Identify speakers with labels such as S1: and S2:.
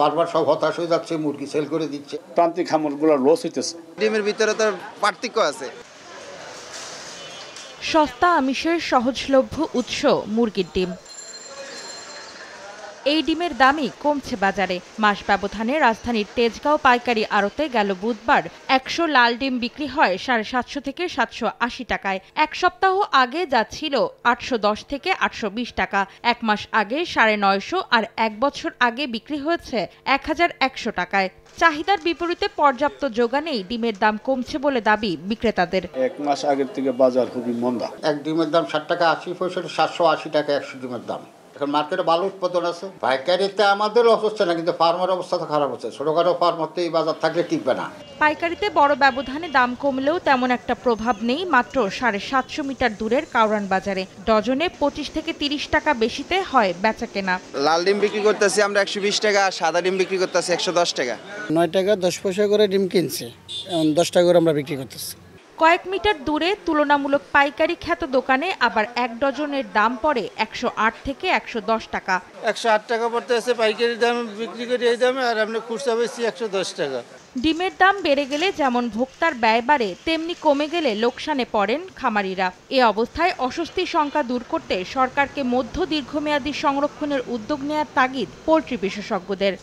S1: বারবার সব হতাশ হয়ে যাচ্ছে, মুরগি সেল করে দিচ্ছে।
S2: প্রান্তিক খামারগুলো লস হইতেছে।
S3: ডিমের ভিতরে তো পার্থক্য আছে।
S4: সস্তা আমিষের সহজলভ্য উৎস মুরগির ডিম। এই ডিমের দামই কমছে বাজারে। মাস ব্যবধানে রাজধানীর তেজগাঁও পাইকারি আড়তে গেল বুধবার ১০০ লাল ডিম বিক্রি হয় ৭৫০ থেকে ৭৮০ টাকায়। এক সপ্তাহ আগে যা ছিল ৮১০ থেকে ৮২০ টাকা, এক মাস আগে ৯৫০ আর এক বছর আগে বিক্রি হয়েছে ১১০০ টাকায়। চাহিদার বিপরীতে পর্যাপ্ত যোগানেই ডিমের দাম কমছে বলে দাবি বিক্রেতাদের।
S2: এক মাস আগের থেকে বাজার খুবই মন্দা।
S1: এক ডিমের দাম ৬০ টাকা ৮০ পয়সা, ৭৮০ টাকা ১০০ ডিমের দাম। এখন মার্কেটে ভালো উৎপাদন আছে। পাইকারিতে আমাদের লস হচ্ছে না, কিন্তু ফার্মের অবস্থা তো খারাপ হচ্ছে। ছোটখাটো ফার্মতে এই বাজার থাকলে টিকবে না।
S4: পাইকারিতে বড় ব্যবধানে দাম কমলেও তেমন একটা প্রভাব নেই মাত্র ৭৫০ মিটার দূরের কাউরান বাজারে। ডজনে ২৫ থেকে ৩০ টাকা বেশিতে হয় বেচা কেনা।
S3: লাল ডিম বিক্রি করতেছি আমরা ১২০ টাকা, আর সাদা ডিম বিক্রি করতেছি ১১০ টাকা।
S5: ৯ টাকা ১০ পয়সা করে ডিম কিনছে, এখন ১০ টাকা করে আমরা বিক্রি করতেছি।
S4: কয়েক মিটার দূরে তুলনামূলক পাইকারি খ্যাত দোকানে আবার এক ডজনের দাম পড়ে ১০৮ থেকে ১১০ টাকা।
S5: ১০৮ টাকা পড়তে আছে পাইকারি দাম, বিক্রি করি এই দামে, আর আমরা খুচরা বেশি ১১০ টাকা।
S4: ডিমের দাম বেড়ে গেলে যেমন ভোক্তার ব্যয় বাড়ে, তেমনি কমে গেলে লোকসানে পড়েন খামারিরা। এ অবস্থায় অস্বস্তির শঙ্কা দূর করতে সরকারকে মধ্য দীর্ঘমেয়াদী সংরক্ষণের উদ্যোগ নেওয়ার তাগিদ পোল্ট্রি বিশেষজ্ঞদের।